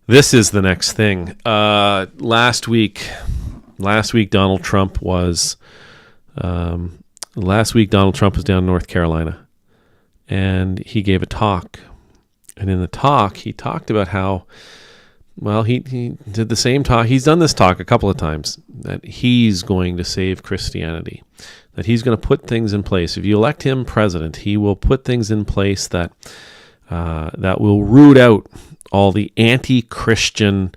This is the next thing. Last week, Donald Trump was down in North Carolina, and he gave a talk. And in the talk, he talked about how, well, he did the same talk. He's done this talk a couple of times, that he's going to save Christianity, that he's going to put things in place. If you elect him president, he will put things in place that will root out all the anti-Christian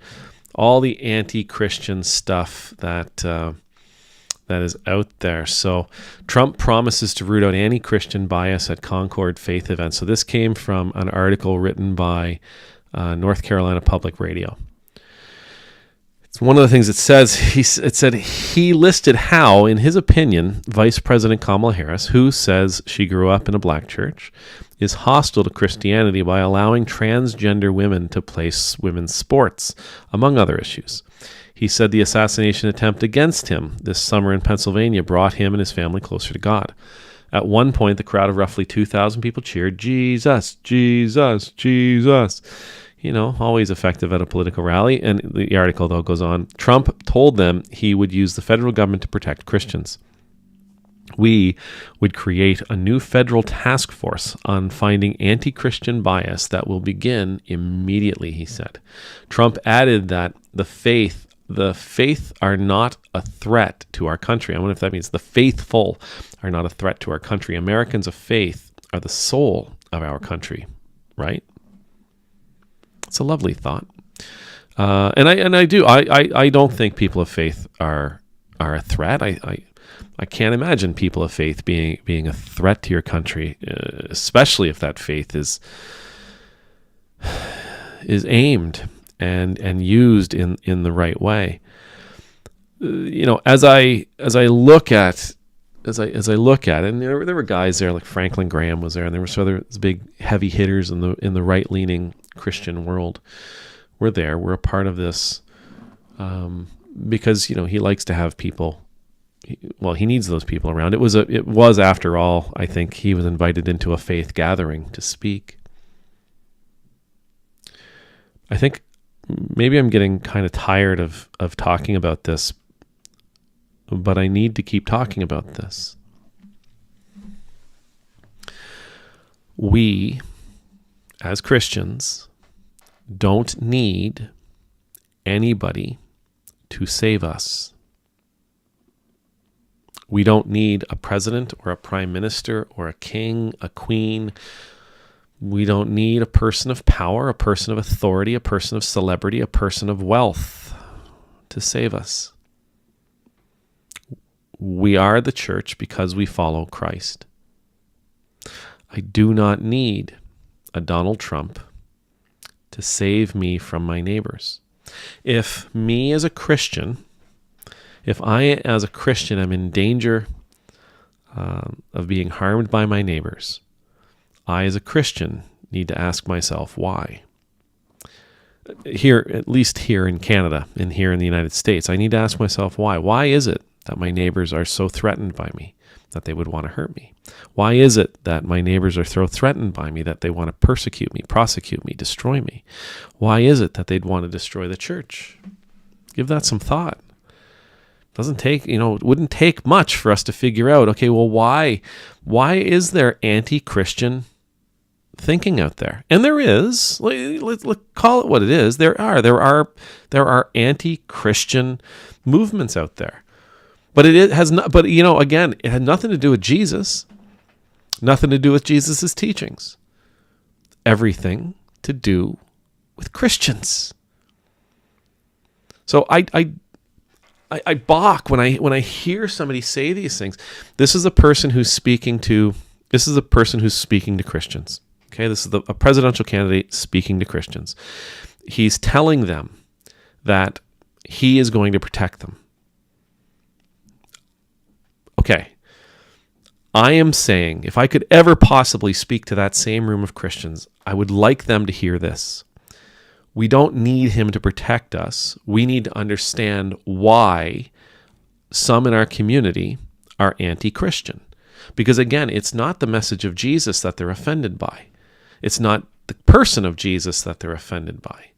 stuff that is out there. So Trump promises to root out anti-Christian bias at Concord faith events. So this came from an article written by North Carolina Public Radio. It's one of the things it says. It said he listed how, in his opinion, Vice President Kamala Harris, who says she grew up in a black church, is hostile to Christianity by allowing transgender women to play women's sports, among other issues. He said the assassination attempt against him this summer in Pennsylvania brought him and his family closer to God. At one point, the crowd of roughly 2,000 people cheered, "Jesus, Jesus, Jesus." Always effective at a political rally. And the article, though, goes on. Trump told them he would use the federal government to protect Christians. We would create a new federal task force on finding anti-Christian bias that will begin immediately, he said. Trump added that the faith are not a threat to our country. I wonder if that means the faithful are not a threat to our country. Americans of faith are the soul of our country, right? It's a lovely thought. I don't think people of faith are a threat. I can't imagine people of faith being a threat to your country, especially if that faith is aimed and used in the right way. As I look at it, and there were guys there like Franklin Graham was there, and there were some other big heavy hitters in the right leaning Christian world. We're a part of this because he likes to have people. He needs those people around. It was after all, I think he was invited into a faith gathering to speak. I think maybe I'm getting kind of tired of talking about this, but I need to keep talking about this. We, as Christians, don't need anybody to save us. We don't need a president or a prime minister or a king, a queen. We don't need a person of power, a person of authority, a person of celebrity, a person of wealth to save us. We are the church because we follow Christ. I do not need a Donald Trump to save me from my neighbors. If I as a Christian am in danger of being harmed by my neighbors, I as a Christian need to ask myself why. Here, at least here in Canada and here in the United States, I need to ask myself why. Why is it that my neighbors are so threatened by me that they would want to hurt me? Why is it that my neighbors are so threatened by me that they want to persecute me, prosecute me, destroy me? Why is it that they'd want to destroy the church? Give that some thought. It wouldn't take much for us to figure out, okay, well, why is there anti-Christian thinking out there? And there is. Let's call it what it is. There are anti-Christian movements out there. But it has not. But again, it had nothing to do with Jesus. Nothing to do with Jesus's teachings. Everything to do with Christians. So I balk when I hear somebody say these things. This is a person who's speaking to Christians. Okay, this is a presidential candidate speaking to Christians. He's telling them that he is going to protect them. Okay, I am saying if I could ever possibly speak to that same room of Christians, I would like them to hear this. We don't need him to protect us. We need to understand why some in our community are anti-Christian. Because again, it's not the message of Jesus that they're offended by. It's not the person of Jesus that they're offended by.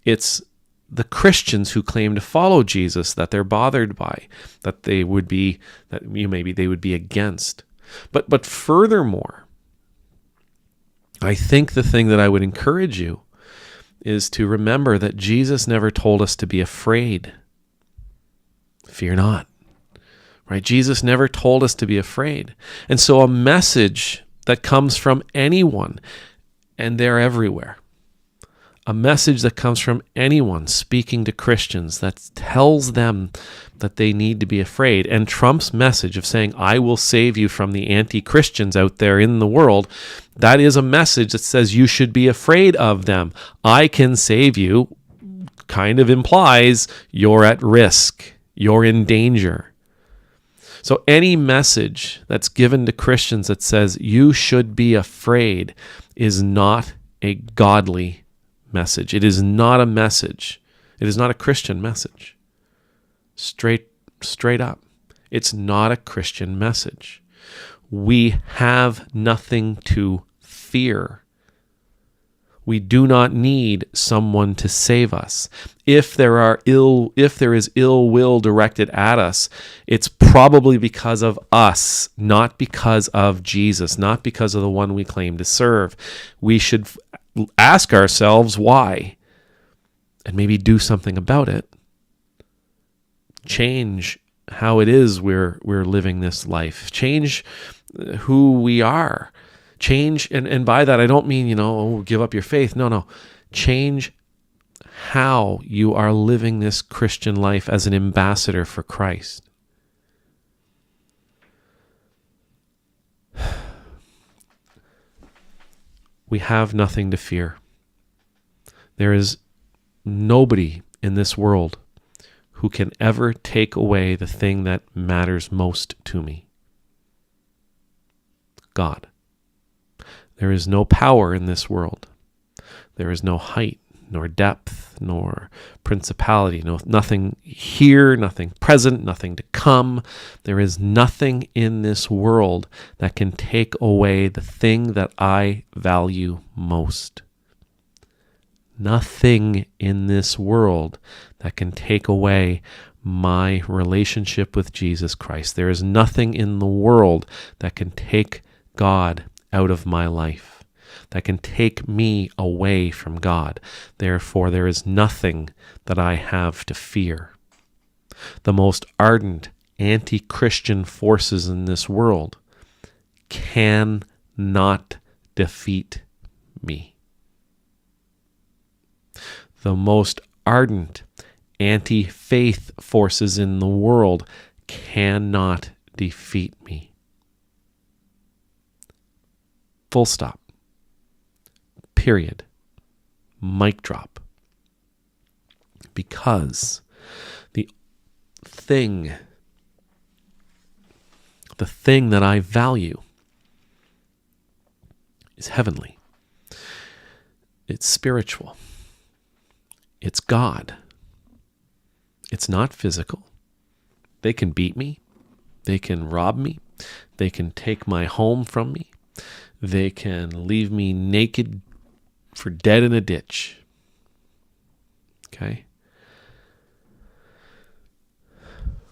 It's the Christians who claim to follow Jesus that they're bothered by, that they would be against. But furthermore, I think the thing that I would encourage you is to remember that Jesus never told us to be afraid. Fear not. Right? Jesus never told us to be afraid. And so a message that comes from anyone, and they're everywhere, a message that comes from anyone speaking to Christians that tells them that they need to be afraid. And Trump's message of saying, I will save you from the anti-Christians out there in the world, that is a message that says you should be afraid of them. I can save you kind of implies you're at risk, you're in danger. So any message that's given to Christians that says you should be afraid is not a godly message. It is not a message. It is not a Christian message. Straight up. It's not a Christian message. We have nothing to fear. We do not need someone to save us. If there is ill will directed at us, it's probably because of us, not because of Jesus, not because of the one we claim to serve. We should ask ourselves why, and maybe do something about it. Change how it is we're living this life. Change who we are. Change, and by that I don't mean, give up your faith. No. Change how you are living this Christian life as an ambassador for Christ. We have nothing to fear. There is nobody in this world who can ever take away the thing that matters most to me. God. There is no power in this world. There is no height, nor depth, nor principality, nothing here, nothing present, nothing to come. There is nothing in this world that can take away the thing that I value most. Nothing in this world that can take away my relationship with Jesus Christ. There is nothing in the world that can take God out of my life, that can take me away from God. Therefore, there is nothing that I have to fear. The most ardent anti-Christian forces in this world cannot defeat me. The most ardent anti-faith forces in the world cannot defeat me. Full stop. Period. Mic drop. Because the thing that I value is heavenly. It's spiritual. It's God. It's not physical. They can beat me. They can rob me. They can take my home from me. They can leave me naked for dead in a ditch. Okay?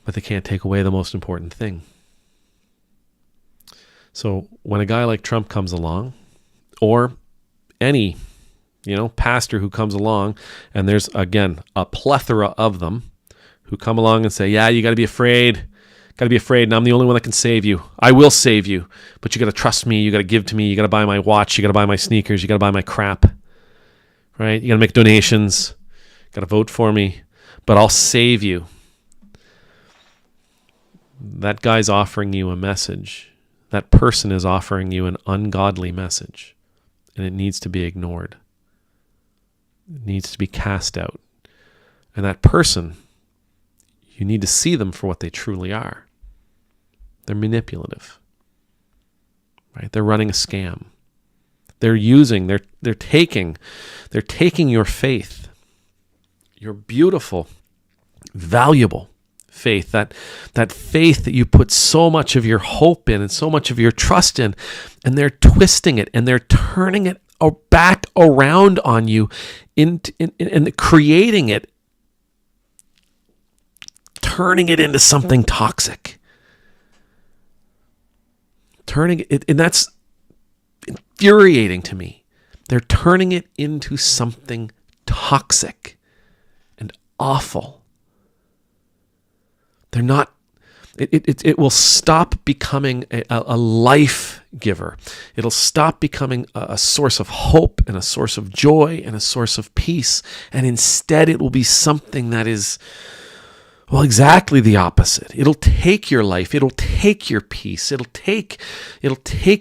But they can't take away the most important thing. So when a guy like Trump comes along, or any, pastor who comes along, and there's, again, a plethora of them who come along and say, yeah, you got to be afraid. Got to be afraid, and I'm the only one that can save you. I will save you, but you got to trust me. You got to give to me. You got to buy my watch. You got to buy my sneakers. You got to buy my crap, right? You got to make donations. Got to vote for me, but I'll save you. That guy's offering you a message. That person is offering you an ungodly message, and it needs to be ignored. It needs to be cast out. And that person, you need to see them for what they truly are. They're manipulative, right? They're running a scam. They're taking your faith, your beautiful, valuable faith, that faith that you put so much of your hope in and so much of your trust in, and they're twisting it and they're turning it back around on you in creating it, turning it into something toxic. Turning it, and that's infuriating to me. They're turning it into something toxic and awful. They're not, it will stop becoming a life giver. It'll stop becoming a source of hope and a source of joy and a source of peace. And instead it will be something that is, well, exactly the opposite. It'll take your life. It'll take your peace. It'll take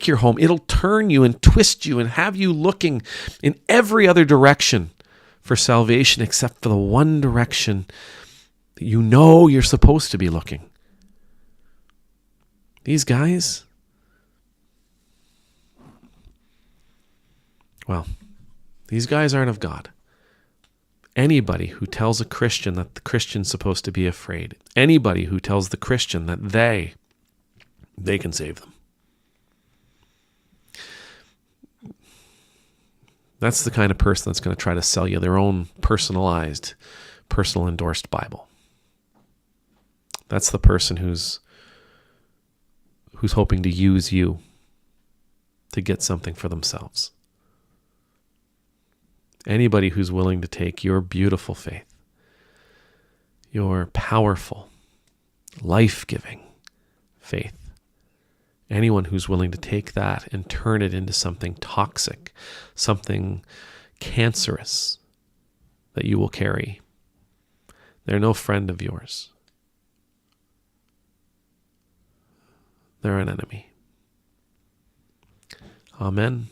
your home. It'll turn you and twist you and have you looking in every other direction for salvation except for the one direction that you know you're supposed to be looking. These guys, well, these guys aren't of God. Anybody who tells a Christian that the Christian's supposed to be afraid, anybody who tells the Christian that they can save them, that's the kind of person that's going to try to sell you their own personalized, personal endorsed Bible. That's the person who's hoping to use you to get something for themselves. Anybody who's willing to take your beautiful faith, your powerful, life-giving faith, anyone who's willing to take that and turn it into something toxic, something cancerous that you will carry, they're no friend of yours. They're an enemy. Amen.